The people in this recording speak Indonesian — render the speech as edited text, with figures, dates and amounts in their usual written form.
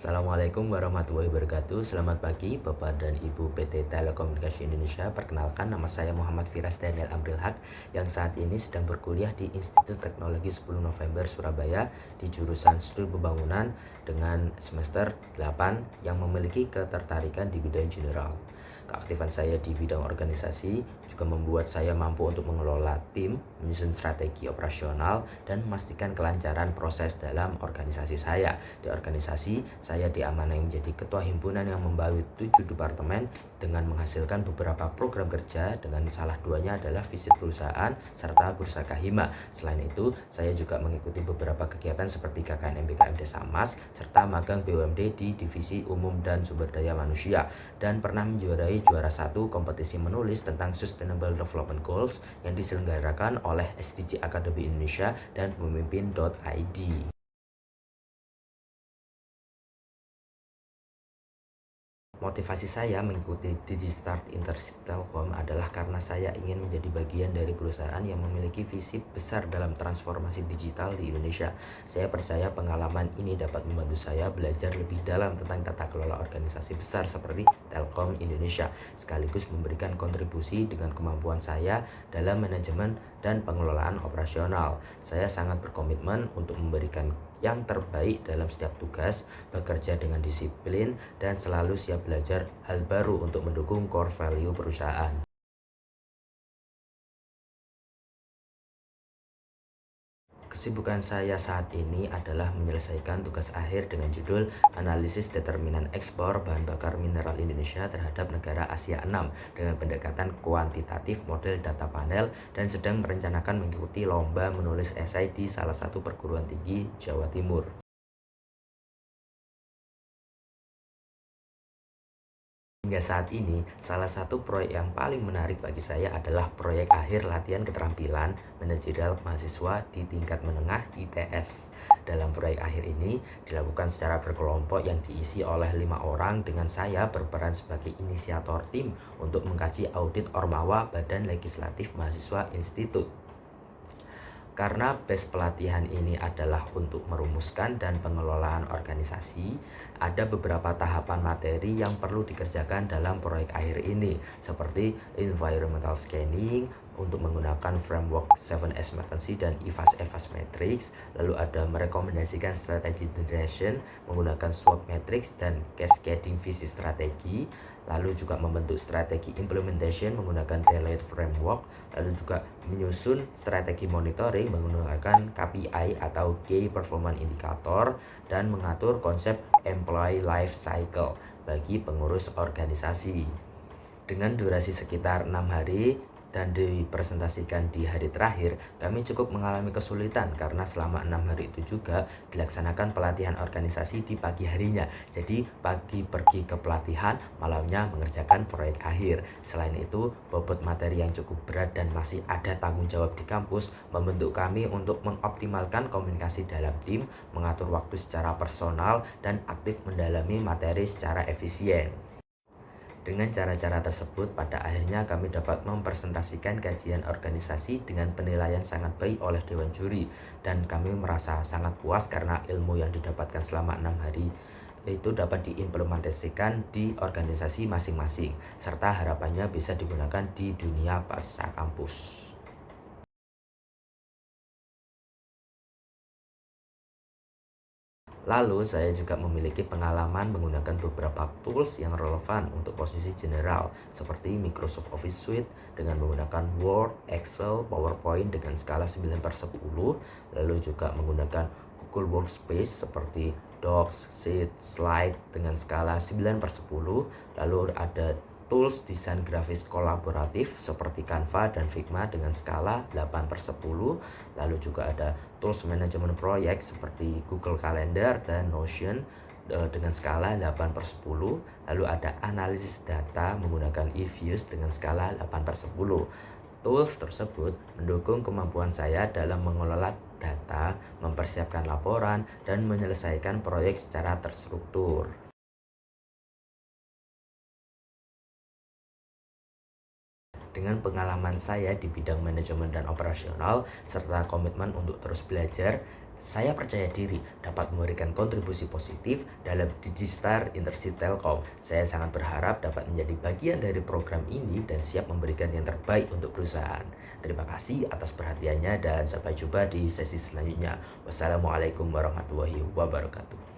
Assalamualaikum warahmatullahi wabarakatuh. Selamat pagi Bapak dan Ibu PT Telekomunikasi Indonesia. Perkenalkan, nama saya Muhammad Firas Daniel Amril Haq yang saat ini sedang berkuliah di Institut Teknologi 10 November Surabaya di jurusan Studi Pembangunan dengan semester 8 yang memiliki ketertarikan di bidang general. Keaktifan saya di bidang organisasi juga membuat saya mampu untuk mengelola tim, menyusun strategi operasional, dan memastikan kelancaran proses dalam organisasi saya. Di organisasi, saya diamanai menjadi ketua himpunan yang membawahi 7 departemen dengan menghasilkan beberapa program kerja, dengan salah duanya adalah visit perusahaan serta bursa Kahima. Selain itu, saya juga mengikuti beberapa kegiatan seperti KKN MBKM Desa Mas serta magang BUMD di Divisi Umum dan Sumber Daya Manusia, dan pernah menjuarai juara 1 kompetisi menulis tentang Sustainable Development Goals yang diselenggarakan oleh SDG Academy Indonesia dan pemimpin.id. Motivasi saya mengikuti DigiStart Intercity Telkom adalah karena saya ingin menjadi bagian dari perusahaan yang memiliki visi besar dalam transformasi digital di Indonesia. Saya percaya pengalaman ini dapat membantu saya belajar lebih dalam tentang tata kelola organisasi besar seperti Telkom Indonesia, sekaligus memberikan kontribusi dengan kemampuan saya dalam manajemen dan pengelolaan operasional. Saya sangat berkomitmen untuk memberikan yang terbaik dalam setiap tugas, bekerja dengan disiplin, dan selalu siap belajar hal baru untuk mendukung core value perusahaan. Kesibukan saya saat ini adalah menyelesaikan tugas akhir dengan judul Analisis Determinan Ekspor Bahan Bakar Mineral Indonesia terhadap Negara Asia 6 dengan pendekatan kuantitatif model data panel, dan sedang merencanakan mengikuti lomba menulis esai di salah satu perguruan tinggi Jawa Timur. Hingga saat ini, salah satu proyek yang paling menarik bagi saya adalah proyek akhir latihan keterampilan manajerial mahasiswa di tingkat menengah ITS. Dalam proyek akhir ini dilakukan secara berkelompok yang diisi oleh 5 orang, dengan saya berperan sebagai inisiator tim untuk mengkaji audit Ormawa Badan Legislatif Mahasiswa Institut. Karena base pelatihan ini adalah untuk merumuskan dan pengelolaan organisasi, ada beberapa tahapan materi yang perlu dikerjakan dalam proyek akhir ini, seperti environmental scanning untuk menggunakan framework 7S Mertency dan EVAS Matrix, lalu ada merekomendasikan strategi generation menggunakan SWOT Matrix dan cascading visi strategi, lalu juga membentuk strategi implementation menggunakan Deloitte Framework, lalu juga menyusun strategi monitoring menggunakan KPI atau Key Performance Indicator, dan mengatur konsep employee life cycle bagi pengurus organisasi. Dengan durasi sekitar 6 hari dan dipresentasikan di hari terakhir, kami cukup mengalami kesulitan karena selama 6 hari itu juga dilaksanakan pelatihan organisasi di pagi harinya. Jadi pagi pergi ke pelatihan, malamnya mengerjakan proyek akhir. Selain itu, bobot materi yang cukup berat dan masih ada tanggung jawab di kampus membentuk kami untuk mengoptimalkan komunikasi dalam tim, mengatur waktu secara personal, dan aktif mendalami materi secara efisien. Dengan cara-cara tersebut, pada akhirnya kami dapat mempresentasikan kajian organisasi dengan penilaian sangat baik oleh Dewan Juri, dan kami merasa sangat puas karena ilmu yang didapatkan selama 6 hari itu dapat diimplementasikan di organisasi masing-masing, serta harapannya bisa digunakan di dunia pasca kampus. Lalu saya juga memiliki pengalaman menggunakan beberapa tools yang relevan untuk posisi general seperti Microsoft Office Suite dengan menggunakan Word, Excel, PowerPoint dengan skala 9/10, lalu juga menggunakan Google Workspace seperti Docs, Sheet, Slide dengan skala 9/10, lalu ada tools desain grafis kolaboratif seperti Canva dan Figma dengan skala 8/10, lalu juga ada tools manajemen proyek seperti Google Calendar dan Notion dengan skala 8/10, lalu ada analisis data menggunakan eViews dengan skala 8/10. Tools tersebut mendukung kemampuan saya dalam mengelola data, mempersiapkan laporan, dan menyelesaikan proyek secara terstruktur. Dengan pengalaman saya di bidang manajemen dan operasional, serta komitmen untuk terus belajar, Saya percaya diri dapat memberikan kontribusi positif dalam Digistar Intercity Telkom. Saya sangat berharap dapat menjadi bagian dari program ini dan siap memberikan yang terbaik untuk perusahaan. Terima kasih atas perhatiannya dan sampai jumpa di sesi selanjutnya. Wassalamualaikum warahmatullahi wabarakatuh.